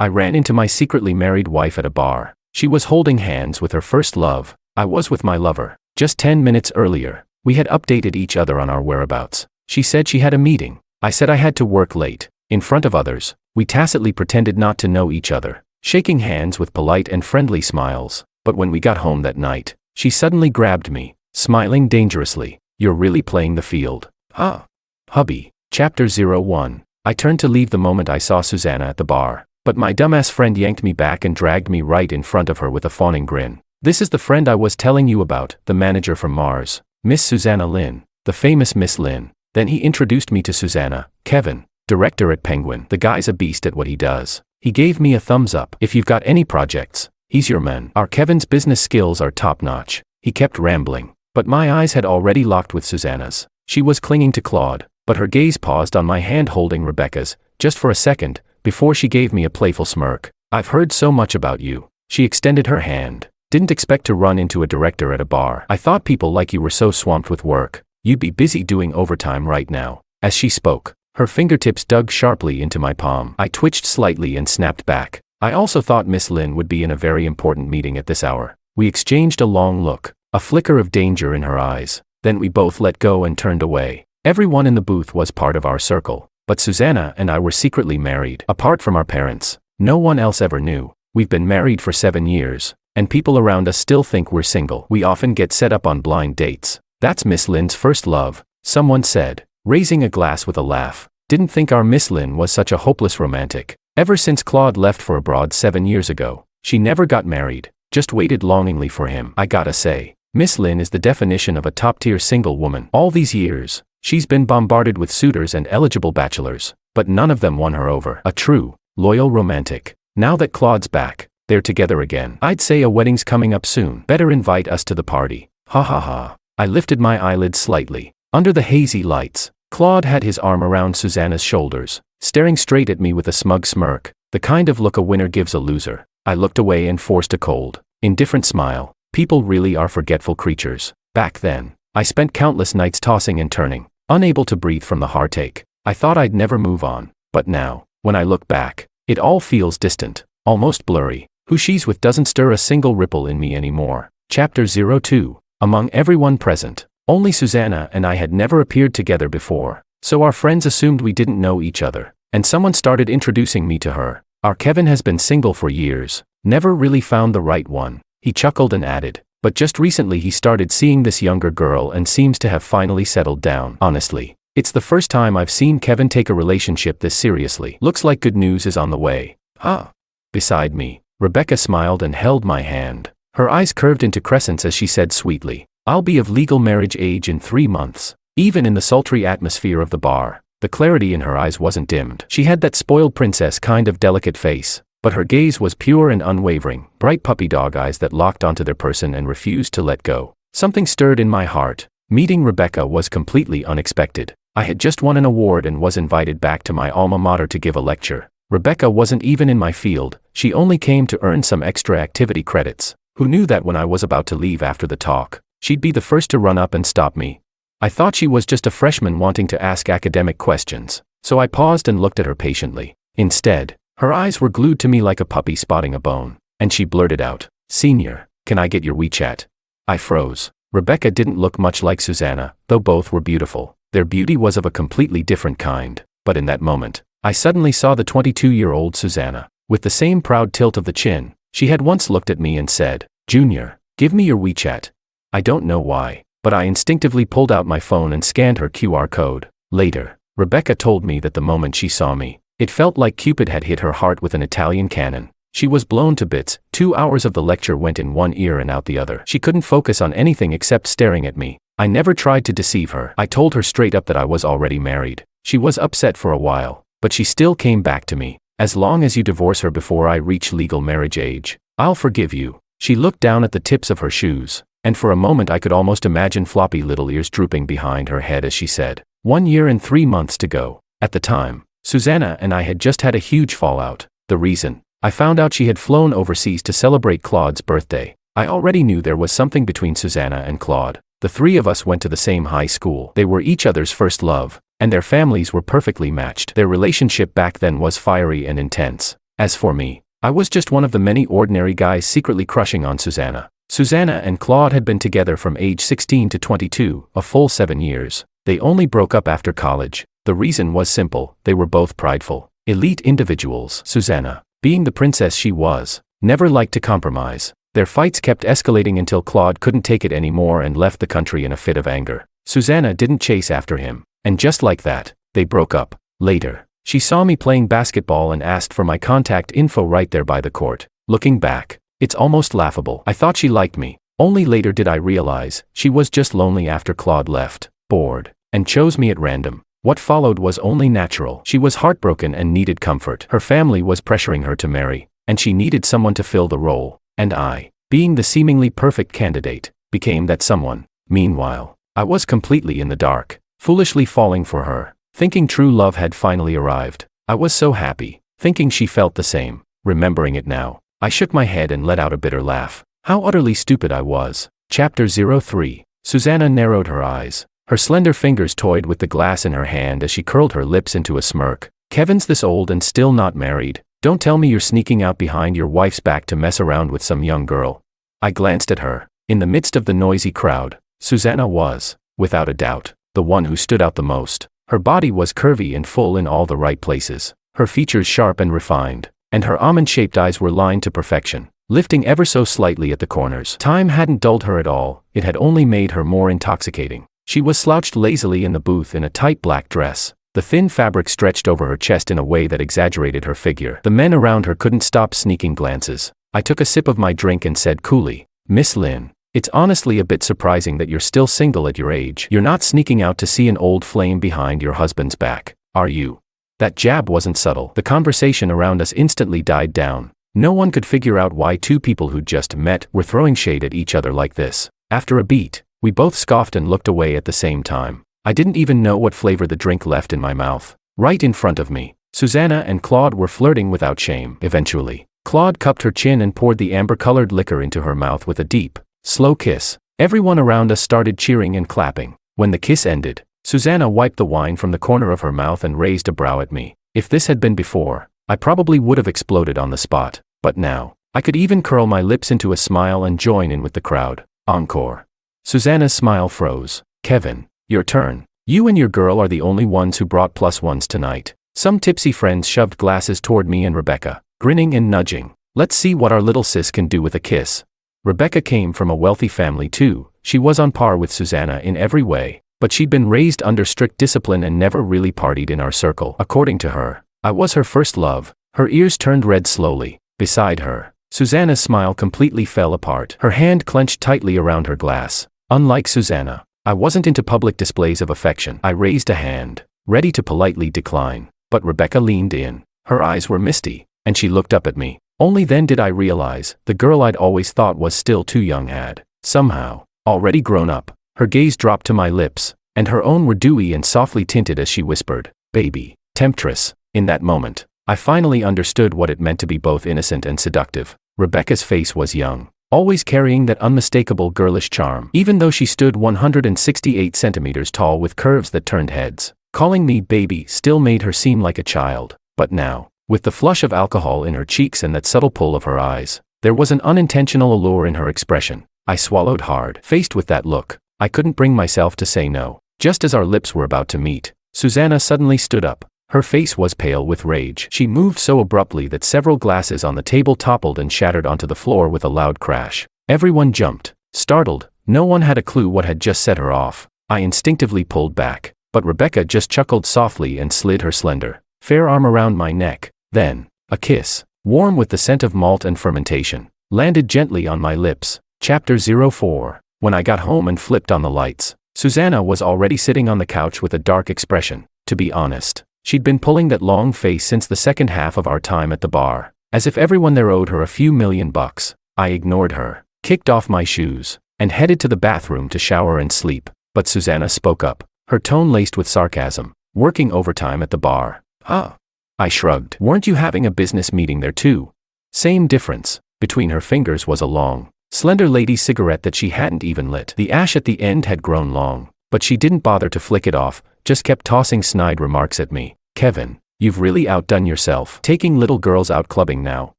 I ran into my secretly married wife at a bar. She was holding hands with her first love. I was with my lover. Just 10 minutes earlier, we had updated each other on our whereabouts. She said she had a meeting. I said I had to work late. In front of others, we tacitly pretended not to know each other, shaking hands with polite and friendly smiles. But when we got home that night, she suddenly grabbed me, smiling dangerously. You're really playing the field. Huh? Hubby. Chapter 01. I turned to leave the moment I saw Susanna at the bar, but my dumbass friend yanked me back and dragged me right in front of her with a fawning grin. This is the friend I was telling you about, the manager from Mars, Miss Susanna Lin, the famous Miss Lin. Then he introduced me to Susanna, Kevin, director at Penguin. The guy's a beast at what he does. He gave me a thumbs up. If you've got any projects, he's your man. Our Kevin's business skills are top-notch. He kept rambling, but my eyes had already locked with Susanna's. She was clinging to Claude, but her gaze paused on my hand holding Rebecca's, just for a second, before she gave me a playful smirk. I've heard so much about you. She extended her hand. Didn't expect to run into a director at a bar. I thought people like you were so swamped with work. You'd be busy doing overtime right now. As she spoke, her fingertips dug sharply into my palm. I twitched slightly and snapped back. I also thought Miss Lin would be in a very important meeting at this hour. We exchanged a long look, a flicker of danger in her eyes. Then we both let go and turned away. Everyone in the booth was part of our circle, but Susanna and I were secretly married. Apart from our parents, no one else ever knew. We've been married for 7 years, and people around us still think we're single. We often get set up on blind dates. That's Miss Lin's first love, someone said, raising a glass with a laugh. Didn't think our Miss Lin was such a hopeless romantic. Ever since Claude left for abroad 7 years ago, she never got married, just waited longingly for him. I gotta say, Miss Lin is the definition of a top-tier single woman. All these years, she's been bombarded with suitors and eligible bachelors, but none of them won her over. A true, loyal romantic. Now that Claude's back, they're together again. I'd say a wedding's coming up soon. Better invite us to the party. Ha ha ha. I lifted my eyelids slightly. Under the hazy lights, Claude had his arm around Susanna's shoulders, staring straight at me with a smug smirk, the kind of look a winner gives a loser. I looked away and forced a cold, indifferent smile. People really are forgetful creatures. Back then, I spent countless nights tossing and turning, unable to breathe from the heartache. I thought I'd never move on, but now, when I look back, it all feels distant, almost blurry. Who she's with doesn't stir a single ripple in me anymore. Chapter 02. Among everyone present, only Susanna and I had never appeared together before, so our friends assumed we didn't know each other, and someone started introducing me to her. Our Kevin has been single for years, never really found the right one. He chuckled and added, but just recently he started seeing this younger girl and seems to have finally settled down. Honestly, it's the first time I've seen Kevin take a relationship this seriously. Looks like good news is on the way. Huh? Beside me, Rebecca smiled and held my hand. Her eyes curved into crescents as she said sweetly, I'll be of legal marriage age in 3 months. Even in the sultry atmosphere of the bar, the clarity in her eyes wasn't dimmed. She had that spoiled princess kind of delicate face, but her gaze was pure and unwavering, bright puppy dog eyes that locked onto their person and refused to let go. Something stirred in my heart. Meeting Rebecca was completely unexpected. I had just won an award and was invited back to my alma mater to give a lecture. Rebecca wasn't even in my field, she only came to earn some extra activity credits. Who knew that when I was about to leave after the talk, she'd be the first to run up and stop me? I thought she was just a freshman wanting to ask academic questions, so I paused and looked at her patiently. Instead, her eyes were glued to me like a puppy spotting a bone, and she blurted out, Senior, can I get your WeChat? I froze. Rebecca didn't look much like Susanna, though both were beautiful. Their beauty was of a completely different kind, but in that moment, I suddenly saw the 22-year-old Susanna. With the same proud tilt of the chin, she had once looked at me and said, Junior, give me your WeChat. I don't know why, but I instinctively pulled out my phone and scanned her QR code. Later, Rebecca told me that the moment she saw me, it felt like Cupid had hit her heart with an Italian cannon. She was blown to bits. 2 hours of the lecture went in one ear and out the other. She couldn't focus on anything except staring at me. I never tried to deceive her. I told her straight up that I was already married. She was upset for a while, but she still came back to me. As long as you divorce her before I reach legal marriage age, I'll forgive you. She looked down at the tips of her shoes, and for a moment I could almost imagine floppy little ears drooping behind her head as she said, 1 year and 3 months to go. At the time, Susanna and I had just had a huge fallout. The reason? I found out she had flown overseas to celebrate Claude's birthday. I already knew there was something between Susanna and Claude. The three of us went to the same high school. They were each other's first love, and their families were perfectly matched. Their relationship back then was fiery and intense, As for me, I was just one of the many ordinary guys secretly crushing on Susanna. Susanna and Claude had been together from age 16 to 22, a full 7 years. They only broke up after college. The reason was simple: they were both prideful, elite individuals. Susanna, being the princess she was, never liked to compromise. Their fights kept escalating until Claude couldn't take it anymore and left the country in a fit of anger. Susanna didn't chase after him, and just like that, they broke up. Later, she saw me playing basketball and asked for my contact info right there by the court. Looking back, it's almost laughable. I thought she liked me. Only later did I realize she was just lonely after Claude left, bored, and chose me at random. What followed was only natural. She was heartbroken and needed comfort. Her family was pressuring her to marry, and she needed someone to fill the role. And I, being the seemingly perfect candidate, became that someone. Meanwhile, I was completely in the dark, foolishly falling for her, thinking true love had finally arrived. I was so happy, thinking she felt the same. Remembering it now, I shook my head and let out a bitter laugh. How utterly stupid I was. Chapter 03. Susanna narrowed her eyes. Her slender fingers toyed with the glass in her hand as she curled her lips into a smirk. Kevin's this old and still not married. Don't tell me you're sneaking out behind your wife's back to mess around with some young girl. I glanced at her. In the midst of the noisy crowd, Susanna was, without a doubt, the one who stood out the most. Her body was curvy and full in all the right places, her features sharp and refined, and her almond-shaped eyes were lined to perfection, lifting ever so slightly at the corners. Time hadn't dulled her at all, it had only made her more intoxicating. She was slouched lazily in the booth in a tight black dress. The thin fabric stretched over her chest in a way that exaggerated her figure. The men around her couldn't stop sneaking glances. I took a sip of my drink and said coolly, "Miss Lynn, it's honestly a bit surprising that you're still single at your age. You're not sneaking out to see an old flame behind your husband's back, are you?" That jab wasn't subtle. The conversation around us instantly died down. No one could figure out why two people who'd just met were throwing shade at each other like this. After a beat, we both scoffed and looked away at the same time. I didn't even know what flavor the drink left in my mouth. Right in front of me, Susanna and Claude were flirting without shame. Eventually, Claude cupped her chin and poured the amber-colored liquor into her mouth with a deep, slow kiss. Everyone around us started cheering and clapping. When the kiss ended, Susanna wiped the wine from the corner of her mouth and raised a brow at me. If this had been before, I probably would have exploded on the spot. But now, I could even curl my lips into a smile and join in with the crowd. Encore. Susanna's smile froze. "Kevin, your turn. You and your girl are the only ones who brought +1s tonight." Some tipsy friends shoved glasses toward me and Rebecca, grinning and nudging. "Let's see what our little sis can do with a kiss." Rebecca came from a wealthy family too. She was on par with Susanna in every way, but she'd been raised under strict discipline and never really partied in our circle. According to her, I was her first love. Her ears turned red slowly. Beside her, Susanna's smile completely fell apart. Her hand clenched tightly around her glass. Unlike Susanna, I wasn't into public displays of affection. I raised a hand, ready to politely decline, but Rebecca leaned in. Her eyes were misty, and she looked up at me. Only then did I realize the girl I'd always thought was still too young had, somehow, already grown up. Her gaze dropped to my lips, and her own were dewy and softly tinted as she whispered, "Baby, temptress." In that moment, I finally understood what it meant to be both innocent and seductive. Rebecca's face was young, always carrying that unmistakable girlish charm. Even though she stood 168 centimeters tall with curves that turned heads, calling me baby still made her seem like a child. But now, with the flush of alcohol in her cheeks and that subtle pull of her eyes, there was an unintentional allure in her expression. I swallowed hard. Faced with that look, I couldn't bring myself to say no. Just as our lips were about to meet, Susanna suddenly stood up. Her face was pale with rage. She moved so abruptly that several glasses on the table toppled and shattered onto the floor with a loud crash. Everyone jumped, startled. No one had a clue what had just set her off. I instinctively pulled back, but Rebecca just chuckled softly and slid her slender, fair arm around my neck. Then, a kiss, warm with the scent of malt and fermentation, landed gently on my lips. Chapter 04. When I got home and flipped on the lights, Susanna was already sitting on the couch with a dark expression. To be honest, she'd been pulling that long face since the second half of our time at the bar, as if everyone there owed her a few $1,000,000. I ignored her, kicked off my shoes, and headed to the bathroom to shower and sleep. But Susanna spoke up, her tone laced with sarcasm. "Working overtime at the bar, huh?" I shrugged. "Weren't you having a business meeting there too?" Same difference. Between her fingers was a long, slender lady's cigarette that she hadn't even lit. The ash at the end had grown long, but she didn't bother to flick it off, just kept tossing snide remarks at me. "Kevin, You've really outdone yourself, taking little girls out clubbing now.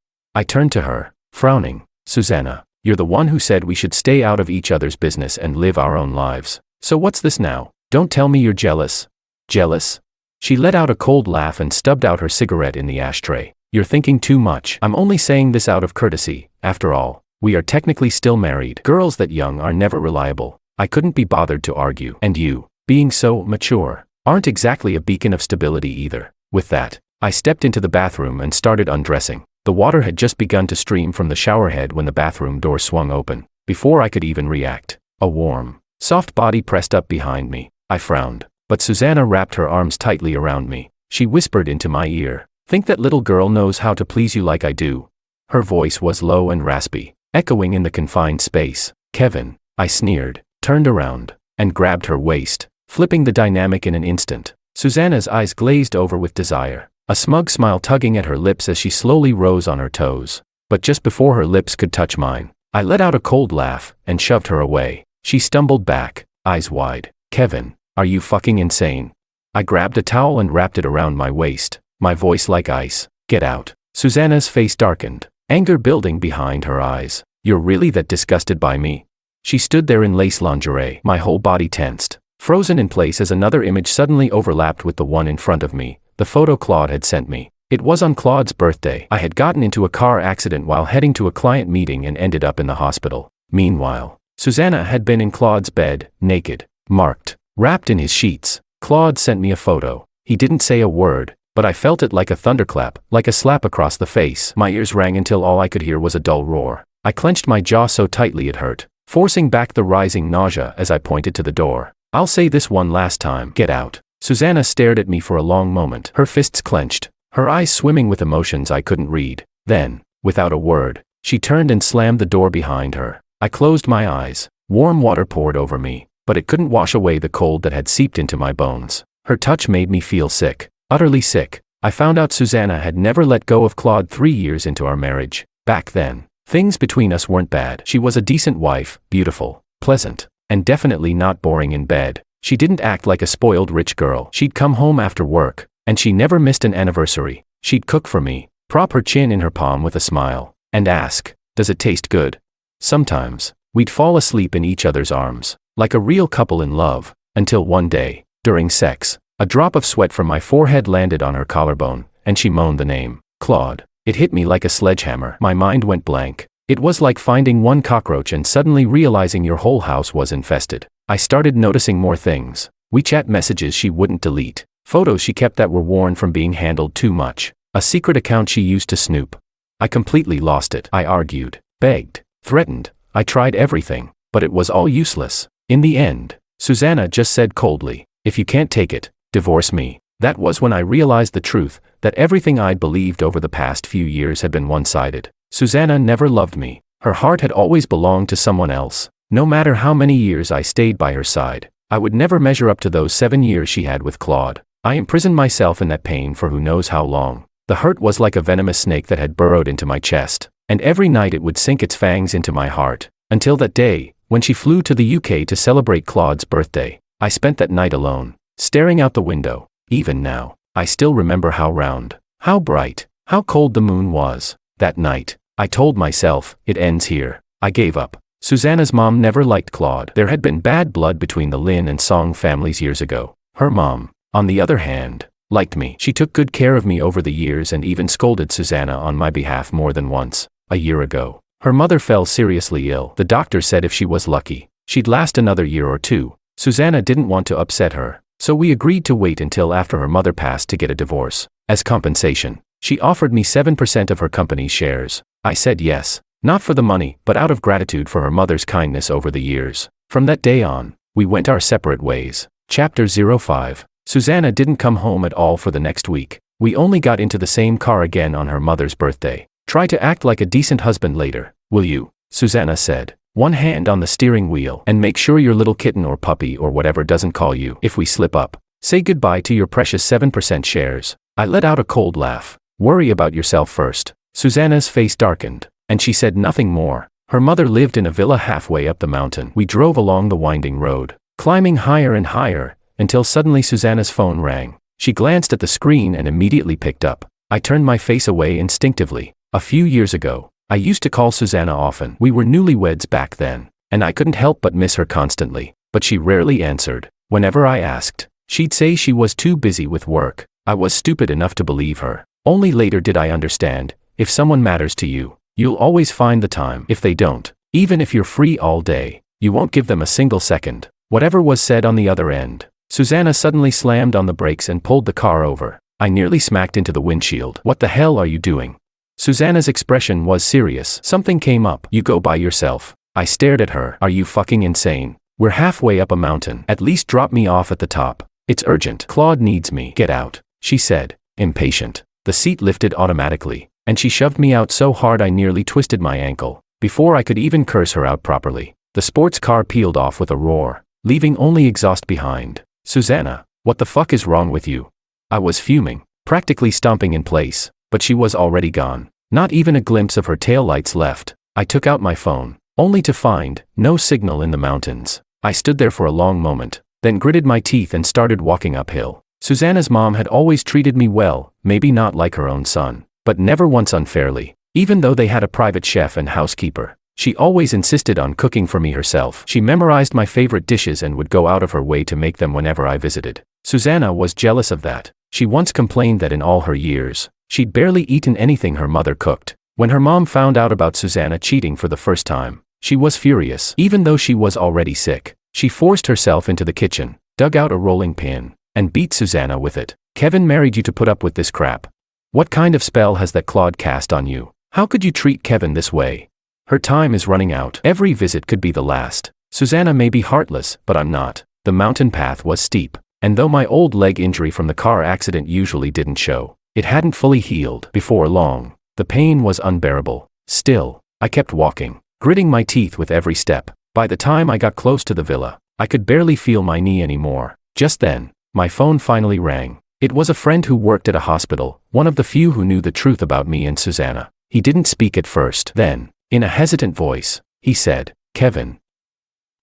I turned to her, frowning. Susanna, you're the one who said we should stay out of each other's business and live our own lives. So what's this now? Don't tell me you're jealous. Jealous? She let out a cold laugh and stubbed out her cigarette in the ashtray. You're thinking too much. I'm only saying this out of courtesy. After all, we are technically still married. Girls that young are never reliable. I couldn't be bothered to argue. And you, being so mature, aren't exactly a beacon of stability either. With that, I stepped into the bathroom and started undressing. The water had just begun to stream from the showerhead when the bathroom door swung open. Before I could even react, a warm, soft body pressed up behind me. I frowned, but Susanna wrapped her arms tightly around me. She whispered into my ear, "Think that little girl knows how to please you like I do?" Her voice was low and raspy, echoing in the confined space. "Kevin," I sneered, turned around, and grabbed her waist, flipping the dynamic in an instant. Susanna's eyes glazed over with desire, a smug smile tugging at her lips as she slowly rose on her toes. But just before her lips could touch mine, I let out a cold laugh and shoved her away. She stumbled back, eyes wide. "Kevin, are you fucking insane?" I grabbed a towel and wrapped it around my waist, my voice like ice. "Get out." Susanna's face darkened, anger building behind her eyes. "You're really that disgusted by me?" She stood there in lace lingerie, my whole body tensed, frozen in place as another image suddenly overlapped with the one in front of me, the photo Claude had sent me. It was on Claude's birthday. I had gotten into a car accident while heading to a client meeting and ended up in the hospital. Meanwhile, Susanna had been in Claude's bed, naked, marked, wrapped in his sheets. Claude sent me a photo. He didn't say a word, but I felt it like a thunderclap, like a slap across the face. My ears rang until all I could hear was a dull roar. I clenched my jaw so tightly it hurt, forcing back the rising nausea as I pointed to the door. "I'll say this one last time. Get out." Susanna stared at me for a long moment, her fists clenched, her eyes swimming with emotions I couldn't read. Then, without a word, she turned and slammed the door behind her. I closed my eyes. Warm water poured over me, but it couldn't wash away the cold that had seeped into my bones. Her touch made me feel sick, utterly sick. I found out Susanna had never let go of Claude 3 years into our marriage. Back then, things between us weren't bad. She was a decent wife, beautiful, pleasant, and definitely not boring in bed. She didn't act like a spoiled rich girl. She'd come home after work, and she never missed an anniversary. She'd cook for me, prop her chin in her palm with a smile, and ask, "Does it taste good?" Sometimes, we'd fall asleep in each other's arms, like a real couple in love, until one day, during sex, a drop of sweat from my forehead landed on her collarbone, and she moaned the name, Claude. It hit me like a sledgehammer. My mind went blank. It was like finding one cockroach and suddenly realizing your whole house was infested. I started noticing more things. WeChat messages she wouldn't delete, photos she kept that were worn from being handled too much, a secret account she used to snoop. I completely lost it. I argued, begged, threatened. I tried everything, but it was all useless. In the end, Susanna just said coldly, "If you can't take it, divorce me." That was when I realized the truth, that everything I'd believed over the past few years had been one-sided. Susanna never loved me. Her heart had always belonged to someone else. No matter how many years I stayed by her side, I would never measure up to those 7 years she had with Claude. I imprisoned myself in that pain for who knows how long. The hurt was like a venomous snake that had burrowed into my chest, and every night it would sink its fangs into my heart, until that day, when she flew to the UK to celebrate Claude's birthday. I spent that night alone, staring out the window. Even now, I still remember how round, how bright, how cold the moon was. That night, I told myself, it ends here. I gave up. Susanna's mom never liked Claude. There had been bad blood between the Lin and Song families years ago. Her mom, on the other hand, liked me. She took good care of me over the years and even scolded Susanna on my behalf more than once. A year ago, her mother fell seriously ill. The doctor said if she was lucky, she'd last another year or two. Susanna didn't want to upset her, so we agreed to wait until after her mother passed to get a divorce. As compensation, she offered me 7% of her company's shares. I said yes, not for the money, but out of gratitude for her mother's kindness over the years. From that day on, we went our separate ways. Chapter 05. Susanna didn't come home at all for the next week. We only got into the same car again on her mother's birthday. "Try to act like a decent husband later, will you?" Susanna said, one hand on the steering wheel, "and make sure your little kitten or puppy or whatever doesn't call you if we slip up. Say goodbye to your precious 7% shares." I let out a cold laugh. "Worry about yourself first." Susanna's face darkened, and she said nothing more. Her mother lived in a villa halfway up the mountain. We drove along the winding road, climbing higher and higher, until suddenly Susanna's phone rang. She glanced at the screen and immediately picked up. I turned my face away instinctively. A few years ago, I used to call Susanna often. We were newlyweds back then, and I couldn't help but miss her constantly. But she rarely answered. Whenever I asked, she'd say she was too busy with work. I was stupid enough to believe her. Only later did I understand, if someone matters to you, you'll always find the time. If they don't, even if you're free all day, you won't give them a single second. Whatever was said on the other end. Susanna suddenly slammed on the brakes and pulled the car over. I nearly smacked into the windshield. What the hell are you doing? Susanna's expression was serious. Something came up. You go by yourself. I stared at her. Are you fucking insane? We're halfway up a mountain. At least drop me off at the top. It's urgent. Claude needs me. Get out, she said, impatient. The seat lifted automatically, and she shoved me out so hard I nearly twisted my ankle. Before I could even curse her out properly, the sports car peeled off with a roar, leaving only exhaust behind. Susanna, what the fuck is wrong with you? I was fuming, practically stomping in place, but she was already gone. Not even a glimpse of her taillights left. I took out my phone, only to find no signal in the mountains. I stood there for a long moment, then gritted my teeth and started walking uphill. Susanna's mom had always treated me well, maybe not like her own son, but never once unfairly. Even though they had a private chef and housekeeper, she always insisted on cooking for me herself. She memorized my favorite dishes and would go out of her way to make them whenever I visited. Susanna was jealous of that. She once complained that in all her years, she'd barely eaten anything her mother cooked. When her mom found out about Susanna cheating for the first time, she was furious. Even though she was already sick, she forced herself into the kitchen, dug out a rolling pin, and beat Susanna with it. Kevin married you to put up with this crap. What kind of spell has that Claude cast on you? How could you treat Kevin this way? Her time is running out. Every visit could be the last. Susanna may be heartless, but I'm not. The mountain path was steep, and though my old leg injury from the car accident usually didn't show, it hadn't fully healed. Before long, the pain was unbearable. Still, I kept walking, gritting my teeth with every step. By the time I got close to the villa, I could barely feel my knee anymore. Just then, my phone finally rang. It was a friend who worked at a hospital, one of the few who knew the truth about me and Susanna. He didn't speak at first. Then, in a hesitant voice, he said, Kevin,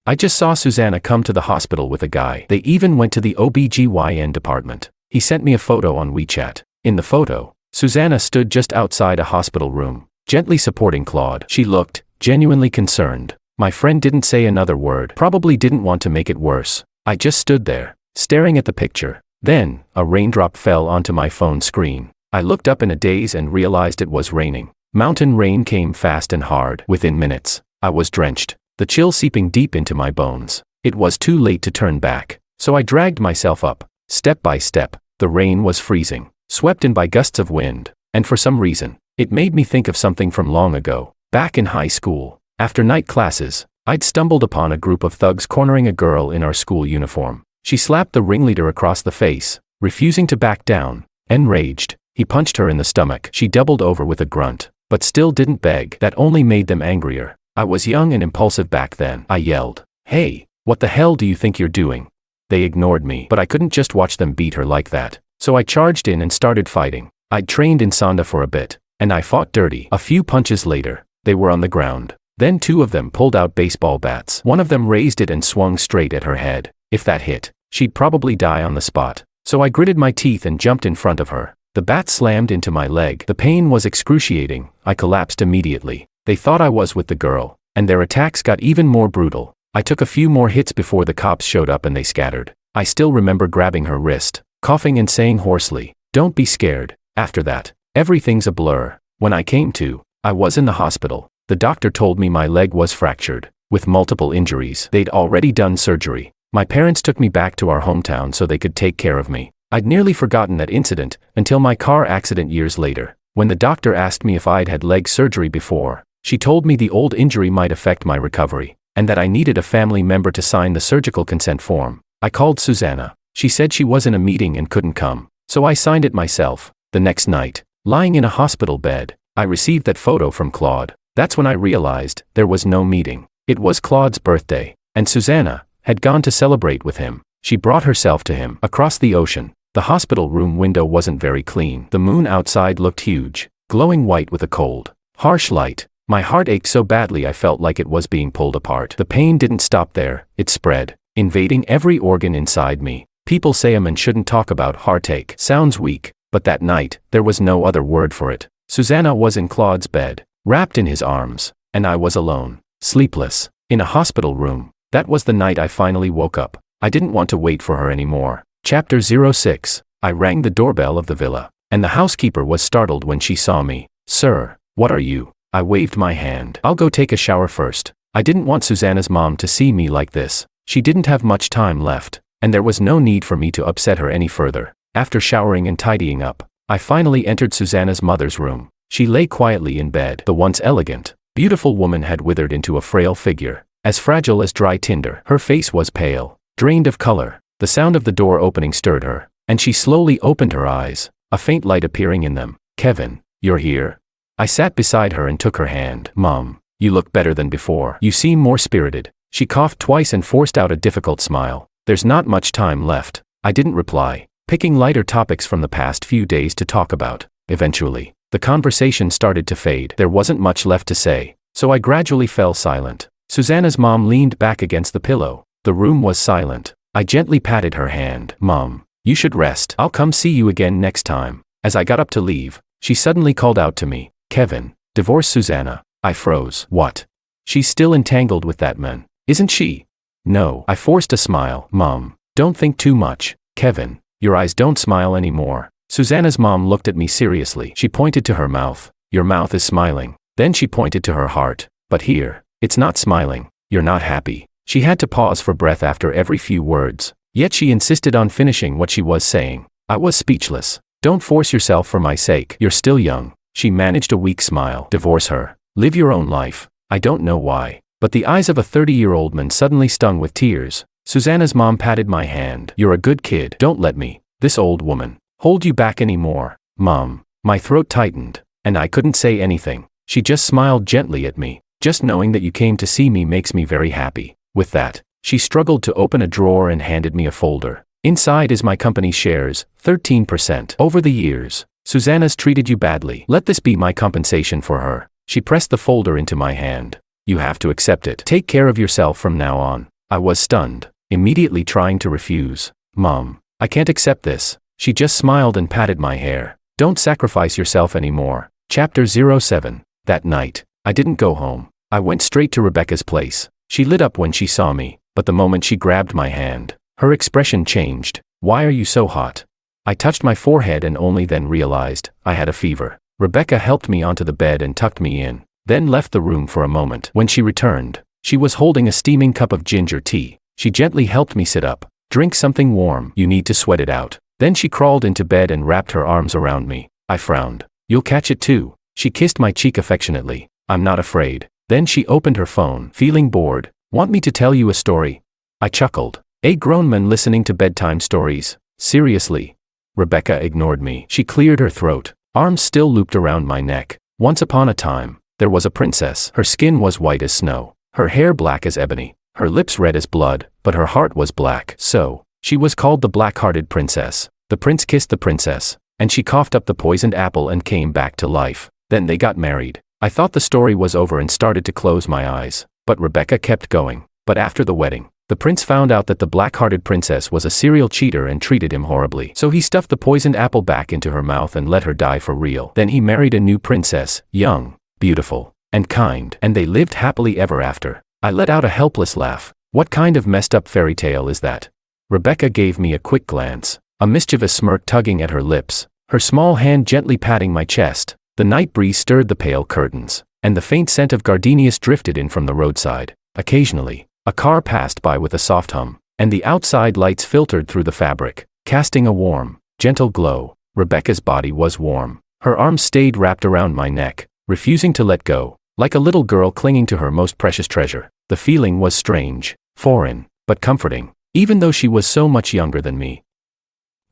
I just saw Susanna come to the hospital with a guy. They even went to the OBGYN department. He sent me a photo on WeChat. In the photo, Susanna stood just outside a hospital room, gently supporting Claude. She looked genuinely concerned. My friend didn't say another word, probably didn't want to make it worse. I just stood there, staring at the picture. Then, a raindrop fell onto my phone screen. I looked up in a daze and realized it was raining. Mountain rain came fast and hard. Within minutes, I was drenched, the chill seeping deep into my bones. It was too late to turn back, so I dragged myself up, step by step. The rain was freezing, swept in by gusts of wind, and for some reason, it made me think of something from long ago. Back in high school, after night classes, I'd stumbled upon a group of thugs cornering a girl in our school uniform. She slapped the ringleader across the face, refusing to back down. Enraged, he punched her in the stomach. She doubled over with a grunt, but still didn't beg. That only made them angrier. I was young and impulsive back then. I yelled, "Hey, what the hell do you think you're doing?" They ignored me, but I couldn't just watch them beat her like that. So I charged in and started fighting. I'd trained in Sonda for a bit, and I fought dirty. A few punches later, they were on the ground. Then two of them pulled out baseball bats. One of them raised it and swung straight at her head. If that hit, she'd probably die on the spot. So I gritted my teeth and jumped in front of her. The bat slammed into my leg. The pain was excruciating. I collapsed immediately. They thought I was with the girl, and their attacks got even more brutal. I took a few more hits before the cops showed up and they scattered. I still remember grabbing her wrist, coughing and saying hoarsely, "Don't be scared." After that, everything's a blur. When I came to, I was in the hospital. The doctor told me my leg was fractured, with multiple injuries. They'd already done surgery. My parents took me back to our hometown so they could take care of me. I'd nearly forgotten that incident until my car accident years later. When the doctor asked me if I'd had leg surgery before, she told me the old injury might affect my recovery, and that I needed a family member to sign the surgical consent form. I called Susanna. She said she was in a meeting and couldn't come, so I signed it myself. The next night, lying in a hospital bed, I received that photo from Claude. That's when I realized there was no meeting. It was Claude's birthday, and Susanna had gone to celebrate with him. She brought herself to him across the ocean. The hospital room window wasn't very clean. The moon outside looked huge, glowing white with a cold, harsh light. My heart ached so badly I felt like it was being pulled apart. The pain didn't stop there, it spread, invading every organ inside me. People say a man shouldn't talk about heartache. Sounds weak, but that night, there was no other word for it. Susanna was in Claude's bed, wrapped in his arms, and I was alone, sleepless, in a hospital room. That was the night I finally woke up. I didn't want to wait for her anymore. Chapter 06. I rang the doorbell of the villa, and the housekeeper was startled when she saw me. Sir, what are you? I waved my hand. I'll go take a shower first. I didn't want Susanna's mom to see me like this. She didn't have much time left, and there was no need for me to upset her any further. After showering and tidying up, I finally entered Susanna's mother's room. She lay quietly in bed. The once elegant, beautiful woman had withered into a frail figure, as fragile as dry tinder. Her face was pale, drained of color. The sound of the door opening stirred her, and she slowly opened her eyes, a faint light appearing in them. Kevin, you're here? I sat beside her and took her hand. Mom, you look better than before. You seem more spirited. She coughed twice and forced out a difficult smile. There's not much time left. I didn't reply, picking lighter topics from the past few days to talk about. Eventually, the conversation started to fade. There wasn't much left to say, so I gradually fell silent. Susanna's mom leaned back against the pillow. The room was silent. I gently patted her hand. Mom, you should rest. I'll come see you again next time. As I got up to leave, she suddenly called out to me. Kevin, divorce Susanna. I froze. What? She's still entangled with that man, isn't she? No. I forced a smile. Mom, don't think too much. Kevin, your eyes don't smile anymore. Susanna's mom looked at me seriously. She pointed to her mouth. Your mouth is smiling. Then she pointed to her heart. But here, it's not smiling. You're not happy. She had to pause for breath after every few words, yet she insisted on finishing what she was saying. I was speechless. Don't force yourself for my sake. You're still young. She managed a weak smile. Divorce her. Live your own life. I don't know why, but the eyes of a 30-year-old man suddenly stung with tears. Susanna's mom patted my hand. You're a good kid. Don't let me, this old woman, hold you back anymore. Mom, my throat tightened, and I couldn't say anything. She just smiled gently at me. Just knowing that you came to see me makes me very happy. With that, she struggled to open a drawer and handed me a folder. Inside is my company shares, 13%. Over the years, Susanna's treated you badly. Let this be my compensation for her. She pressed the folder into my hand. You have to accept it. Take care of yourself from now on. I was stunned, immediately trying to refuse. Mom, I can't accept this. She just smiled and patted my hair. Don't sacrifice yourself anymore. Chapter 07. That night, I didn't go home. I went straight to Rebecca's place. She lit up when she saw me, but the moment she grabbed my hand, her expression changed. Why are you so hot? I touched my forehead and only then realized I had a fever. Rebecca helped me onto the bed and tucked me in, then left the room for a moment. When she returned, she was holding a steaming cup of ginger tea. She gently helped me sit up. Drink something warm. You need to sweat it out. Then she crawled into bed and wrapped her arms around me. I frowned. You'll catch it too. She kissed my cheek affectionately. I'm not afraid. Then she opened her phone. Feeling bored? Want me to tell you a story? I chuckled. A grown man listening to bedtime stories? Seriously? Rebecca ignored me. She cleared her throat, arms still looped around my neck. Once upon a time, there was a princess. Her skin was white as snow, her hair black as ebony, her lips red as blood, but her heart was black. So, she was called the black-hearted princess. The prince kissed the princess, and she coughed up the poisoned apple and came back to life. Then they got married. I thought the story was over and started to close my eyes, but Rebecca kept going. But after the wedding, the prince found out that the black-hearted princess was a serial cheater and treated him horribly. So he stuffed the poisoned apple back into her mouth and let her die for real. Then he married a new princess, young, beautiful, and kind, and they lived happily ever after. I let out a helpless laugh. What kind of messed up fairy tale is that? Rebecca gave me a quick glance, a mischievous smirk tugging at her lips, her small hand gently patting my chest. The night breeze stirred the pale curtains, and the faint scent of gardenias drifted in from the roadside. Occasionally, a car passed by with a soft hum, and the outside lights filtered through the fabric, casting a warm, gentle glow. Rebecca's body was warm. Her arms stayed wrapped around my neck, refusing to let go, like a little girl clinging to her most precious treasure. The feeling was strange, foreign, but comforting, even though she was so much younger than me.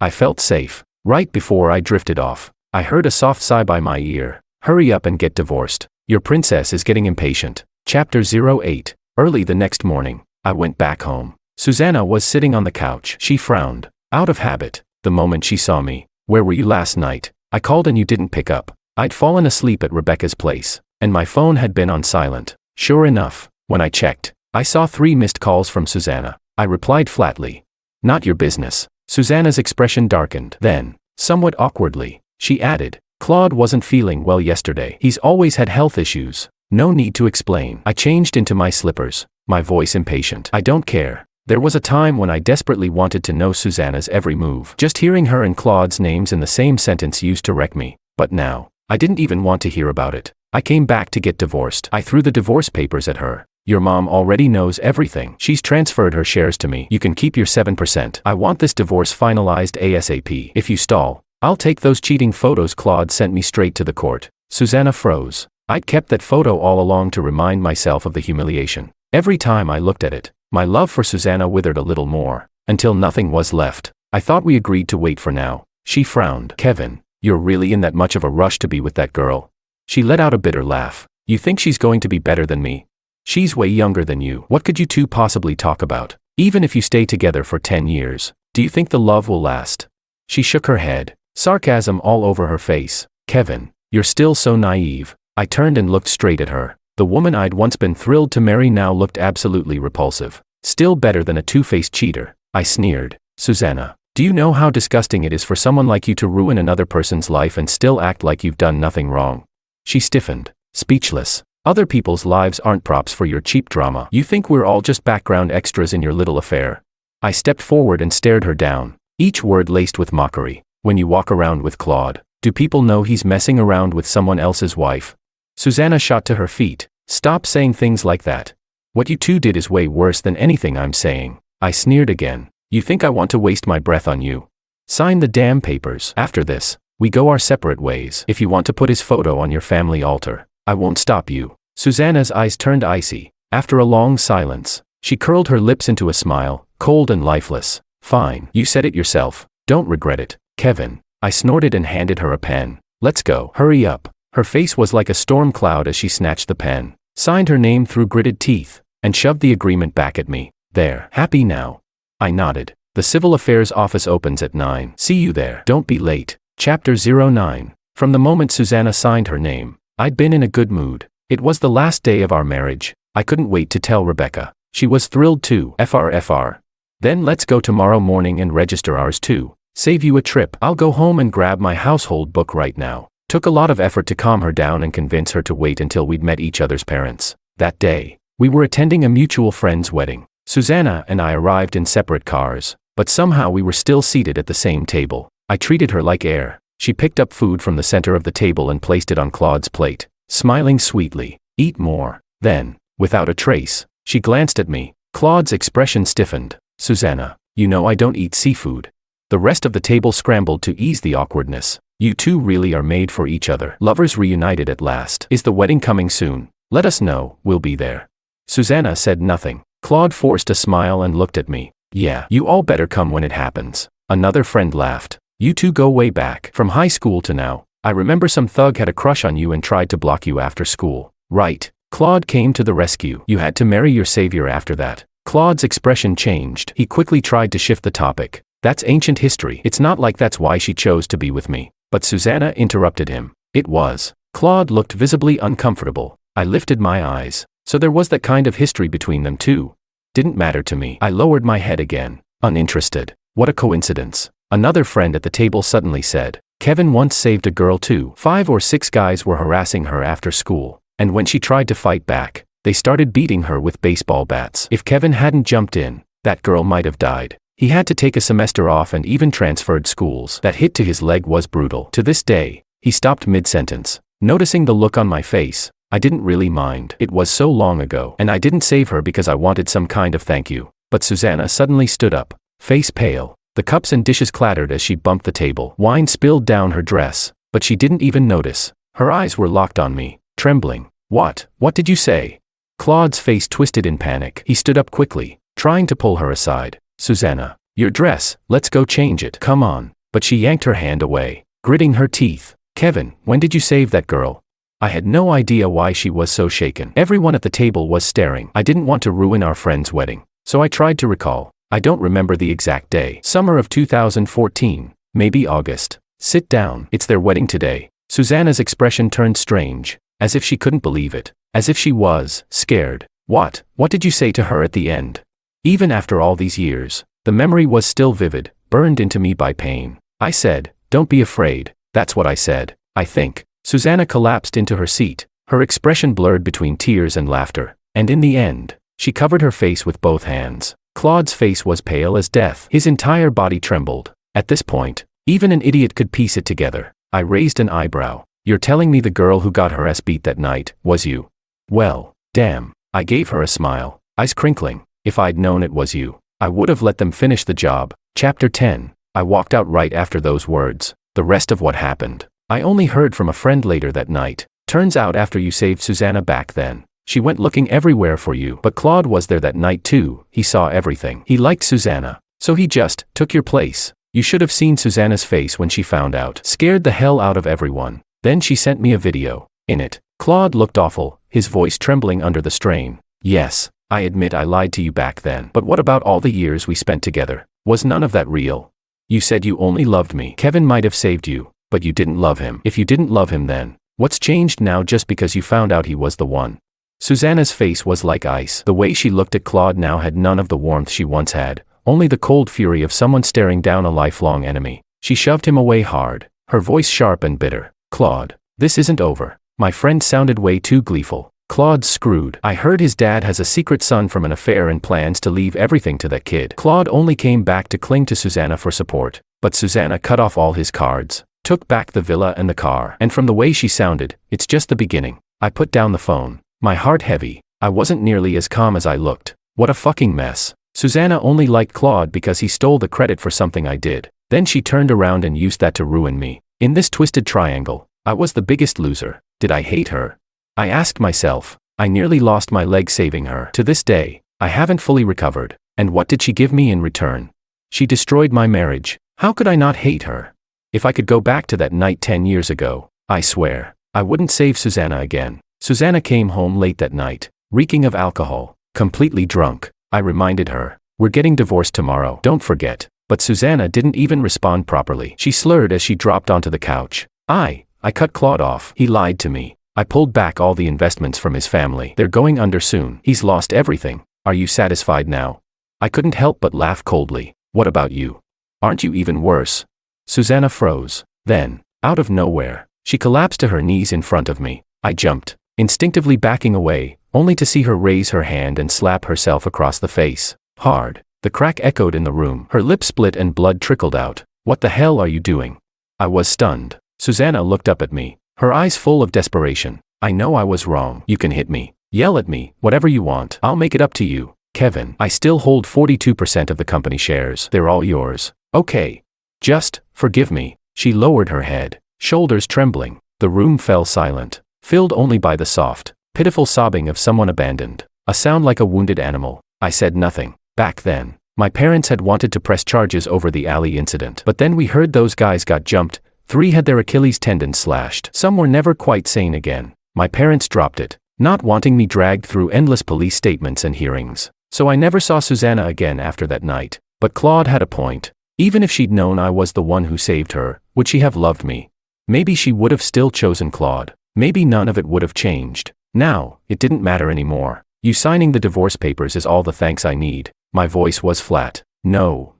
I felt safe. Right before I drifted off, I heard a soft sigh by my ear. Hurry up and get divorced. Your princess is getting impatient. Chapter 08. Early the next morning, I went back home. Susanna was sitting on the couch. She frowned, out of habit, the moment she saw me. Where were you last night? I called and you didn't pick up. I'd fallen asleep at Rebecca's place, and my phone had been on silent. Sure enough, when I checked, I saw 3 missed calls from Susanna. I replied flatly. Not your business. Susanna's expression darkened. Then, somewhat awkwardly, she added, Claude wasn't feeling well yesterday. He's always had health issues. No need to explain. I changed into my slippers, my voice impatient. I don't care. There was a time when I desperately wanted to know Susanna's every move. Just hearing her and Claude's names in the same sentence used to wreck me. But now, I didn't even want to hear about it. I came back to get divorced. I threw the divorce papers at her. Your mom already knows everything. She's transferred her shares to me. You can keep your 7%. I want this divorce finalized ASAP. If you stall, I'll take those cheating photos Claude sent me straight to the court. Susanna froze. I'd kept that photo all along to remind myself of the humiliation. Every time I looked at it, my love for Susanna withered a little more, until nothing was left. I thought we agreed to wait for now. She frowned. Kevin, you're really in that much of a rush to be with that girl? She let out a bitter laugh. You think she's going to be better than me? She's way younger than you. What could you two possibly talk about? Even if you stay together for 10 years, do you think the love will last? She shook her head, sarcasm all over her face. Kevin, you're still so naive. I turned and looked straight at her. The woman I'd once been thrilled to marry now looked absolutely repulsive. Still better than a two-faced cheater. I sneered. Susanna, do you know how disgusting it is for someone like you to ruin another person's life and still act like you've done nothing wrong? She stiffened, speechless. Other people's lives aren't props for your cheap drama. You think we're all just background extras in your little affair? I stepped forward and stared her down, each word laced with mockery. When you walk around with Claude, do people know he's messing around with someone else's wife? Susanna shot to her feet. Stop saying things like that. What you two did is way worse than anything I'm saying. I sneered again. You think I want to waste my breath on you? Sign the damn papers. After this, we go our separate ways. If you want to put his photo on your family altar, I won't stop you. Susanna's eyes turned icy. After a long silence, she curled her lips into a smile, cold and lifeless. Fine. You said it yourself. Don't regret it, Kevin. I snorted and handed her a pen. Let's go. Hurry up. Her face was like a storm cloud as she snatched the pen, signed her name through gritted teeth, and shoved the agreement back at me. There. Happy now? I nodded. The Civil Affairs office opens at 9. See you there. Don't be late. Chapter 09. From the moment Susanna signed her name, I'd been in a good mood. It was the last day of our marriage. I couldn't wait to tell Rebecca. She was thrilled too. FR. Then let's go tomorrow morning and register ours too. Save you a trip. I'll go home and grab my household book right now. Took a lot of effort to calm her down and convince her to wait until we'd met each other's parents. That day, we were attending a mutual friend's wedding. Susanna and I arrived in separate cars, but somehow we were still seated at the same table. I treated her like air. She picked up food from the center of the table and placed it on Claude's plate, smiling sweetly. Eat more. Then, without a trace, she glanced at me. Claude's expression stiffened. Susanna, you know I don't eat seafood. The rest of the table scrambled to ease the awkwardness. You two really are made for each other. Lovers reunited at last. Is the wedding coming soon? Let us know, we'll be there. Susanna said nothing. Claude forced a smile and looked at me. Yeah, you all better come when it happens. Another friend laughed. You two go way back. From high school to now. I remember some thug had a crush on you and tried to block you after school. Right. Claude came to the rescue. You had to marry your savior after that. Claude's expression changed. He quickly tried to shift the topic. That's ancient history. It's not like that's why she chose to be with me. But Susanna interrupted him. It was. Claude looked visibly uncomfortable. I lifted my eyes. So there was that kind of history between them too. Didn't matter to me. I lowered my head again. Uninterested. What a coincidence. Another friend at the table suddenly said, Kevin once saved a girl too. 5 or 6 guys were harassing her after school, and when she tried to fight back, they started beating her with baseball bats. If Kevin hadn't jumped in, that girl might have died. He had to take a semester off and even transferred schools. That hit to his leg was brutal. To this day, he stopped mid-sentence. Noticing the look on my face, I didn't really mind. It was so long ago, and I didn't save her because I wanted some kind of thank you. But Susanna suddenly stood up, face pale. The cups and dishes clattered as she bumped the table. Wine spilled down her dress, but she didn't even notice. Her eyes were locked on me, trembling. What did you say? Claude's face twisted in panic. He stood up quickly, trying to pull her aside. Susanna, your dress, let's go change it. Come on. But she yanked her hand away, gritting her teeth. Kevin, when did you save that girl? I had no idea why she was so shaken. Everyone at the table was staring. I didn't want to ruin our friend's wedding, so I tried to recall. I don't remember the exact day. Summer of 2014, maybe August. Sit down. It's their wedding today. Susanna's expression turned strange, as if she couldn't believe it, as if she was scared. What did you say to her at the end? Even after all these years, The memory was still vivid, burned into me by pain. I said, "Don't be afraid." That's what I said, I think. Susanna collapsed into her seat, her expression blurred between tears and laughter, and in the end, she covered her face with both hands. Claude's face was pale as death. His entire body trembled. At this point, even an idiot could piece it together. I raised an eyebrow. "You're telling me the girl who got her ass beat that night was you?" "Well, damn." I gave her a smile, eyes crinkling. "If I'd known it was you, I would have let them finish the job." Chapter 10. I walked out right after those words. The rest of what happened, I only heard from a friend later that night. Turns out after you saved Susanna back then, she went looking everywhere for you. But Claude was there that night too. He saw everything. He liked Susanna, so he just took your place. You should have seen Susanna's face when she found out. Scared the hell out of everyone. Then she sent me a video. In it, Claude looked awful, his voice trembling under the strain. "Yes, I admit I lied to you back then. But what about all the years we spent together? Was none of that real? You said you only loved me. Kevin might have saved you, but you didn't love him. If you didn't love him then, what's changed now just because you found out he was the one?" Susanna's face was like ice. The way she looked at Claude now had none of the warmth she once had, only the cold fury of someone staring down a lifelong enemy. She shoved him away hard, her voice sharp and bitter. "Claude, this isn't over." My friend sounded way too gleeful. "Claude's screwed. I heard his dad has a secret son from an affair and plans to leave everything to that kid." Claude only came back to cling to Susanna for support, but Susanna cut off all his cards, took back the villa and the car. And from the way she sounded, it's just the beginning. I put down the phone, my heart heavy. I wasn't nearly as calm as I looked. What a fucking mess. Susanna only liked Claude because he stole the credit for something I did. Then she turned around and used that to ruin me. In this twisted triangle, I was the biggest loser. Did I hate her? I asked myself. I nearly lost my leg saving her. To this day, I haven't fully recovered. And what did she give me in return? She destroyed my marriage. How could I not hate her? If I could go back to that night 10 years ago, I swear, I wouldn't save Susanna again. Susanna came home late that night, reeking of alcohol, completely drunk. I reminded her, "We're getting divorced tomorrow, don't forget." But Susanna didn't even respond properly. She slurred as she dropped onto the couch. I cut Claude off. He lied to me. I pulled back all the investments from his family. They're going under soon. He's lost everything. Are you satisfied now? I couldn't help but laugh coldly. What about you? Aren't you even worse? Susanna froze. Then, out of nowhere, she collapsed to her knees in front of me. I jumped, instinctively backing away, only to see her raise her hand and slap herself across the face. Hard. The crack echoed in the room. Her lip split and blood trickled out. "What the hell are you doing?" I was stunned. Susanna looked up at me, her eyes full of desperation. "I know I was wrong. You can hit me, yell at me, whatever you want. I'll make it up to you, Kevin. I still hold 42% of the company shares. They're all yours. Okay. Just forgive me." She lowered her head, shoulders trembling. The room fell silent, filled only by the soft, pitiful sobbing of someone abandoned, a sound like a wounded animal. I said nothing. Back then, my parents had wanted to press charges over the alley incident. But then we heard those guys got jumped. 3 had their Achilles tendon slashed. Some were never quite sane again. My parents dropped it, not wanting me dragged through endless police statements and hearings. So I never saw Susanna again after that night. But Claude had a point. Even if she'd known I was the one who saved her, would she have loved me? Maybe she would have still chosen Claude. Maybe none of it would have changed. Now, it didn't matter anymore. You signing the divorce papers is all the thanks I need. My voice was flat. No.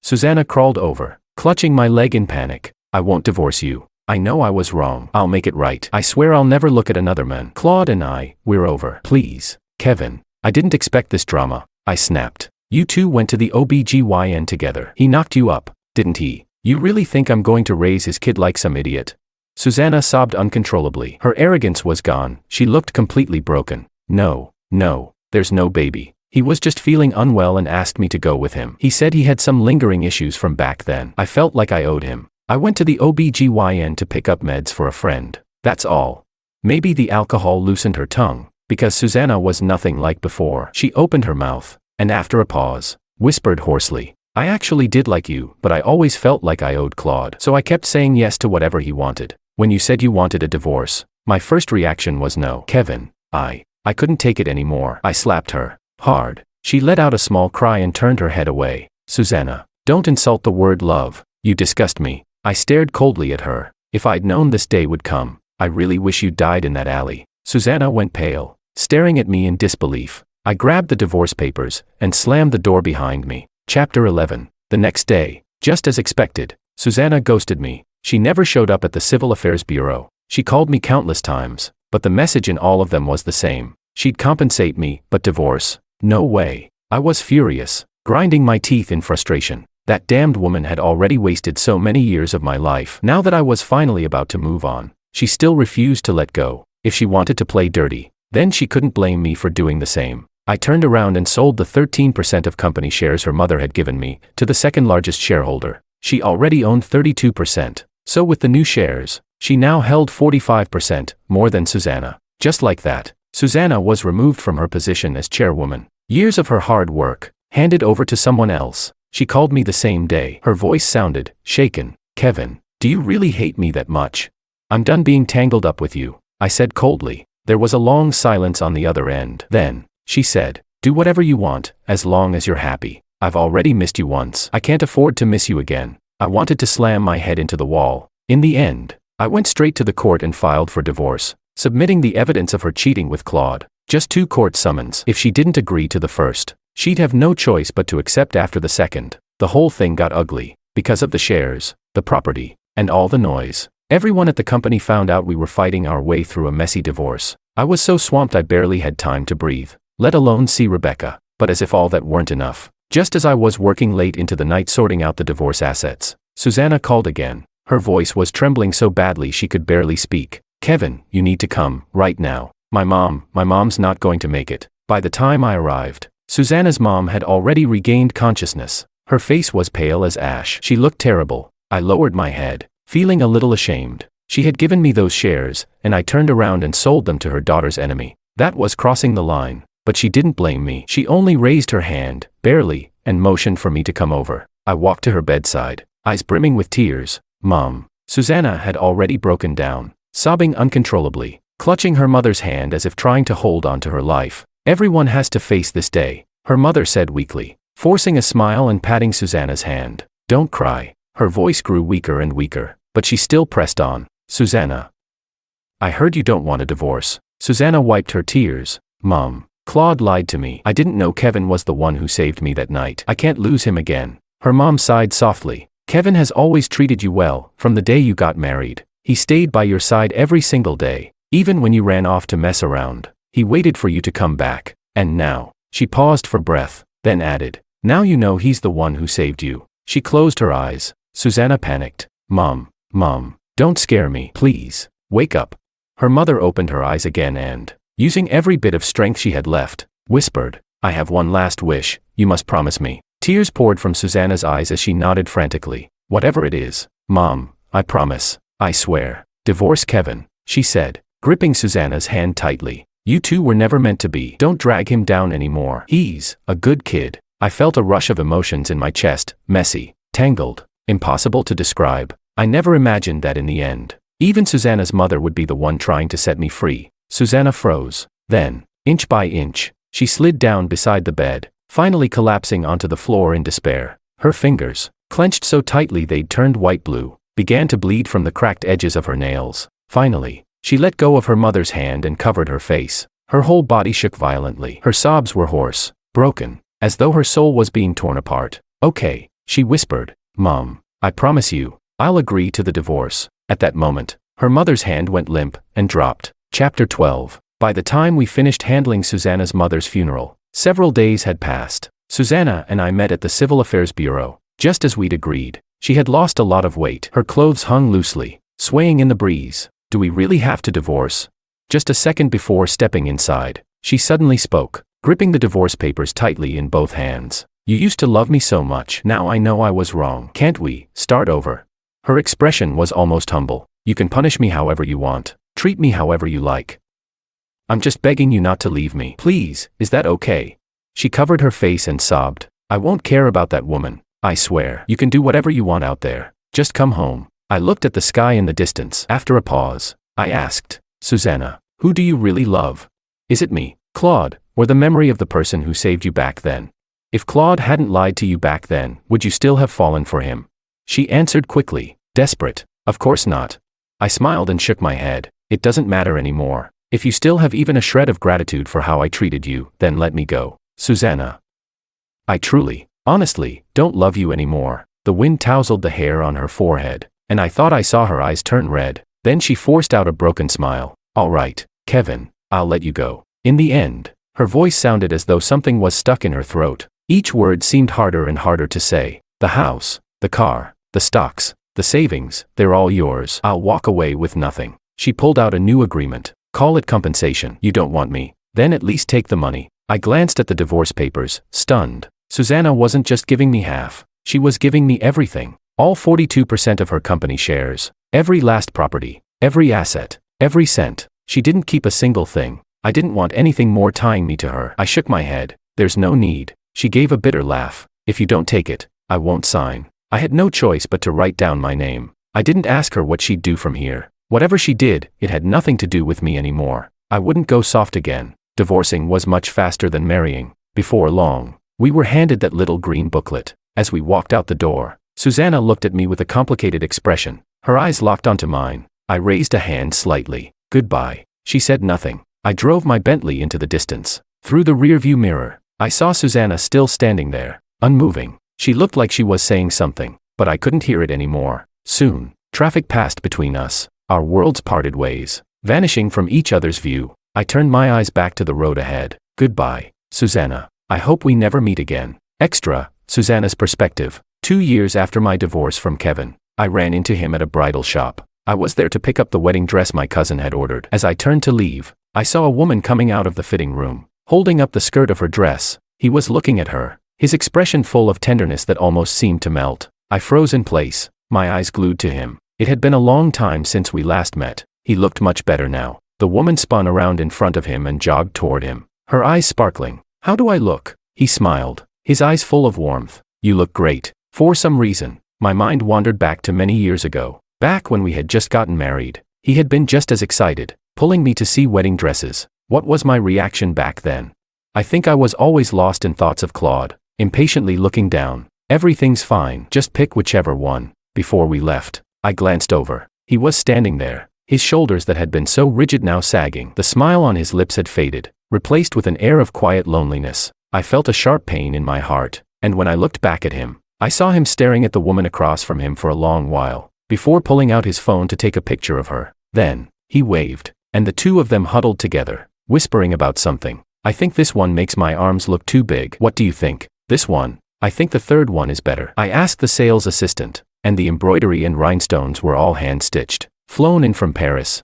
Susanna crawled over, clutching my leg in panic. "I won't divorce you. I know I was wrong. I'll make it right. I swear I'll never look at another man. Claude and we're over. Please, Kevin. I didn't expect this drama," I snapped. "You two went to the OBGYN together. He knocked you up, didn't he? You really think I'm going to raise his kid like some idiot?" Susanna sobbed uncontrollably. Her arrogance was gone. She looked completely broken. No, there's no baby. He was just feeling unwell and asked me to go with him. He said he had some lingering issues from back then. I felt like I owed him. I went to the OBGYN to pick up meds for a friend. That's all. Maybe the alcohol loosened her tongue, because Susanna was nothing like before. She opened her mouth, and after a pause, whispered hoarsely, "I actually did like you, but I always felt like I owed Claude. So I kept saying yes to whatever he wanted. When you said you wanted a divorce, my first reaction was no. Kevin, I couldn't take it anymore." I slapped her hard. She let out a small cry and turned her head away. "Susanna, don't insult the word love. You disgust me." I stared coldly at her. "If I'd known this day would come, I really wish you died in that alley." Susanna went pale, staring at me in disbelief. I grabbed the divorce papers and slammed the door behind me. Chapter 11. The next day, just as expected, Susanna ghosted me. She never showed up at the Civil Affairs Bureau. She called me countless times, but the message in all of them was the same. She'd compensate me, but divorce? No way. I was furious, grinding my teeth in frustration. That damned woman had already wasted so many years of my life. Now that I was finally about to move on, she still refused to let go. If she wanted to play dirty, then she couldn't blame me for doing the same. I turned around and sold the 13% of company shares her mother had given me to the second largest shareholder. She already owned 32%. So with the new shares, she now held 45%, more than Susanna. Just like that, Susanna was removed from her position as chairwoman. Years of her hard work, handed over to someone else. She called me the same day. Her voice sounded shaken. "Kevin, do you really hate me that much? I'm done being tangled up with you," I said coldly. There was a long silence on the other end. Then, she said, "Do whatever you want, as long as you're happy. I've already missed you once. I can't afford to miss you again." I wanted to slam my head into the wall. In the end, I went straight to the court and filed for divorce, submitting the evidence of her cheating with Claude. Just 2 court summons. If she didn't agree to the first, she'd have no choice but to accept after the second. The whole thing got ugly, because of the shares, the property, and all the noise. Everyone at the company found out we were fighting our way through a messy divorce. I was so swamped I barely had time to breathe, let alone see Rebecca. But as if all that weren't enough, just as I was working late into the night sorting out the divorce assets, Susanna called again. Her voice was trembling so badly she could barely speak. "Kevin, you need to come, right now. My mom's not going to make it." By the time I arrived, Susanna's mom had already regained consciousness. Her face was pale as ash. She looked terrible. I lowered my head, feeling a little ashamed. She had given me those shares, and I turned around and sold them to her daughter's enemy. That was crossing the line, but she didn't blame me. She only raised her hand, barely, and motioned for me to come over. I walked to her bedside, eyes brimming with tears. "Mom." Susanna had already broken down, sobbing uncontrollably, clutching her mother's hand as if trying to hold on to her life. "Everyone has to face this day," her mother said weakly, forcing a smile and patting Susanna's hand. "Don't cry." Her voice grew weaker and weaker, but she still pressed on. "Susanna, I heard you don't want a divorce." Susanna wiped her tears. "Mom, Claude lied to me. I didn't know Kevin was the one who saved me that night. I can't lose him again." Her mom sighed softly. "Kevin has always treated you well, from the day you got married. He stayed by your side every single day, even when you ran off to mess around. He waited for you to come back. And now," she paused for breath, then added, "now you know he's the one who saved you." She closed her eyes. Susanna panicked. Mom, don't scare me, please. Wake up." Her mother opened her eyes again and, using every bit of strength she had left, whispered, "I have one last wish, you must promise me." Tears poured from Susanna's eyes as she nodded frantically. "Whatever it is, Mom, I promise, I swear." "Divorce Kevin," she said, gripping Susanna's hand tightly. "You two were never meant to be. Don't drag him down anymore. He's a good kid." I felt a rush of emotions in my chest, messy, tangled, impossible to describe. I never imagined that in the end, even Susanna's mother would be the one trying to set me free. Susanna froze. Then, inch by inch, she slid down beside the bed, finally collapsing onto the floor in despair. Her fingers, clenched so tightly they'd turned white blue, began to bleed from the cracked edges of her nails. Finally, she let go of her mother's hand and covered her face. Her whole body shook violently. Her sobs were hoarse, broken, as though her soul was being torn apart. "Okay," she whispered. "Mom, I promise you, I'll agree to the divorce." At that moment, her mother's hand went limp and dropped. Chapter 12. By the time we finished handling Susanna's mother's funeral, several days had passed. Susanna and I met at the Civil Affairs Bureau, just as we'd agreed. She had lost a lot of weight. Her clothes hung loosely, swaying in the breeze. "Do we really have to divorce?" Just a second before stepping inside, she suddenly spoke, gripping the divorce papers tightly in both hands. "You used to love me so much. Now I know I was wrong. Can't we start over?" Her expression was almost humble. "You can punish me however you want. Treat me however you like. I'm just begging you not to leave me. Please, is that okay?" She covered her face and sobbed. "I won't care about that woman. I swear. You can do whatever you want out there. Just come home." I looked at the sky in the distance. After a pause, I asked, "Susanna, who do you really love? Is it me, Claude, or the memory of the person who saved you back then? If Claude hadn't lied to you back then, would you still have fallen for him?" She answered quickly, desperate, "Of course not." I smiled and shook my head. "It doesn't matter anymore. If you still have even a shred of gratitude for how I treated you, then let me go, Susanna. I truly, Honestly, don't love you anymore. The wind tousled the hair on her forehead, and I thought I saw her eyes turn red. Then she forced out a broken smile. All right, Kevin, I'll let you go. In the end, her voice sounded as though something was stuck in her throat. Each word seemed harder and harder to say. The house, the car, the stocks, the savings, they're all yours. I'll walk away with nothing. She pulled out a new agreement. Call it compensation. You don't want me? Then at least take the money. I glanced at the divorce papers, stunned. Susanna wasn't just giving me half. She was giving me everything. All 42% of her company shares. Every last property. Every asset. Every cent. She didn't keep a single thing. I didn't want anything more tying me to her. I shook my head. There's no need. She gave a bitter laugh. If you don't take it, I won't sign. I had no choice but to write down my name. I didn't ask her what she'd do from here. Whatever she did, it had nothing to do with me anymore. I wouldn't go soft again. Divorcing was much faster than marrying. Before long, we were handed that little green booklet. As we walked out the door, Susanna looked at me with a complicated expression. Her eyes locked onto mine. I raised a hand slightly. Goodbye. She said nothing. I drove my Bentley into the distance. Through the rearview mirror, I saw Susanna still standing there, unmoving. She looked like she was saying something, but I couldn't hear it anymore. Soon, traffic passed between us. Our worlds parted ways, vanishing from each other's view. I turned my eyes back to the road ahead. Goodbye, Susanna. I hope we never meet again. Extra, Susanna's perspective. 2 years after my divorce from Kevin, I ran into him at a bridal shop. I was there to pick up the wedding dress my cousin had ordered. As I turned to leave, I saw a woman coming out of the fitting room, holding up the skirt of her dress. He was looking at her, his expression full of tenderness that almost seemed to melt. I froze in place, my eyes glued to him. It had been a long time since we last met. He looked much better now. The woman spun around in front of him and jogged toward him, her eyes sparkling. How do I look? He smiled, his eyes full of warmth. You look great. For some reason, my mind wandered back to many years ago, back when we had just gotten married. He had been just as excited, pulling me to see wedding dresses. What was my reaction back then? I think I was always lost in thoughts of Claude, impatiently looking down. Everything's fine, just pick whichever one. Before we left, I glanced over. He was standing there, his shoulders that had been so rigid now sagging. The smile on his lips had faded, replaced with an air of quiet loneliness. I felt a sharp pain in my heart, and when I looked back at him, I saw him staring at the woman across from him for a long while, before pulling out his phone to take a picture of her. Then, he waved, and the two of them huddled together, whispering about something. I think this one makes my arms look too big. What do you think? This one? I think the third one is better. I asked the sales assistant, and the embroidery and rhinestones were all hand-stitched, flown in from Paris.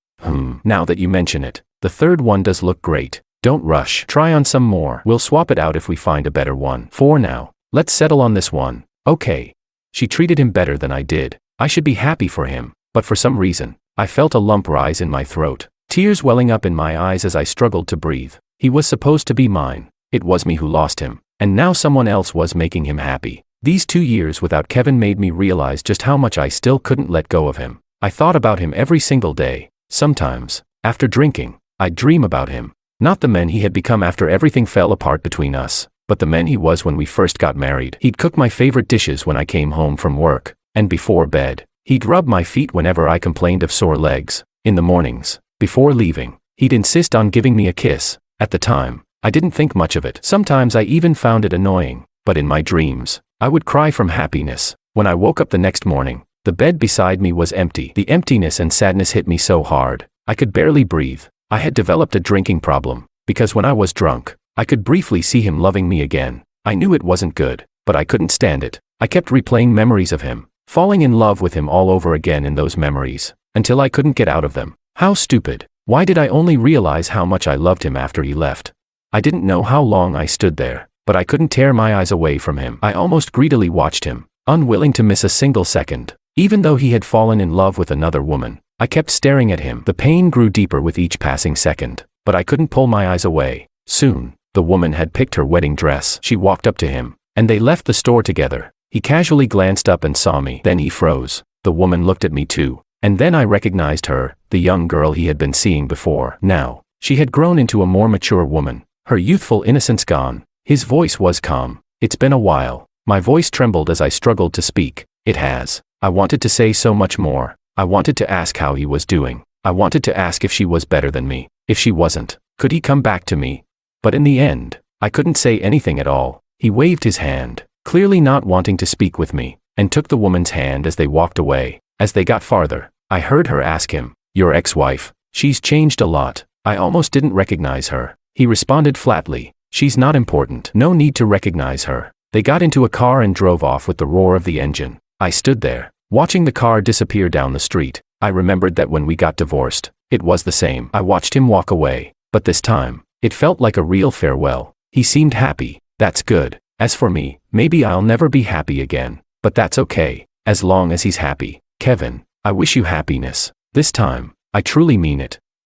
Now that you mention it, the third one does look great. Don't rush. Try on some more. We'll swap it out if we find a better one. For now, let's settle on this one. Okay. She treated him better than I did. I should be happy for him, but for some reason, I felt a lump rise in my throat, tears welling up in my eyes as I struggled to breathe. He was supposed to be mine. It was me who lost him, and now someone else was making him happy. These 2 years without Kevin made me realize just how much I still couldn't let go of him. I thought about him every single day. Sometimes, after drinking, I'd dream about him. Not the man he had become after everything fell apart between us, but the man he was when we first got married. He'd cook my favorite dishes when I came home from work, and before bed, he'd rub my feet whenever I complained of sore legs. In the mornings, before leaving, he'd insist on giving me a kiss. At the time, I didn't think much of it. Sometimes I even found it annoying, but in my dreams, I would cry from happiness. When I woke up the next morning, the bed beside me was empty. The emptiness and sadness hit me so hard, I could barely breathe. I had developed a drinking problem, because when I was drunk, I could briefly see him loving me again. I knew it wasn't good, but I couldn't stand it. I kept replaying memories of him, falling in love with him all over again in those memories, until I couldn't get out of them. How stupid. Why did I only realize how much I loved him after he left? I didn't know how long I stood there, but I couldn't tear my eyes away from him. I almost greedily watched him, unwilling to miss a single second. Even though he had fallen in love with another woman, I kept staring at him. The pain grew deeper with each passing second, but I couldn't pull my eyes away. Soon, the woman had picked her wedding dress. She walked up to him, and they left the store together. He casually glanced up and saw me. Then he froze. The woman looked at me too, and then I recognized her, the young girl he had been seeing before. Now, she had grown into a more mature woman, her youthful innocence gone. His voice was calm. It's been a while. My voice trembled as I struggled to speak. It has. I wanted to say so much more. I wanted to ask how he was doing. I wanted to ask if she was better than me. If she wasn't, could he come back to me? But in the end, I couldn't say anything at all. He waved his hand, clearly not wanting to speak with me, and took the woman's hand as they walked away. As they got farther, I heard her ask him, "Your ex-wife? She's changed a lot." I almost didn't recognize her. He responded flatly, "She's not important. No need to recognize her." They got into a car and drove off with the roar of the engine. I stood there, watching the car disappear down the street. I remembered that when we got divorced, it was the same. I watched him walk away, but this time, it felt like a real farewell. He seemed happy. That's good. As for me, maybe I'll never be happy again, but that's okay, as long as he's happy. Kevin, I wish you happiness. This time, I truly mean it.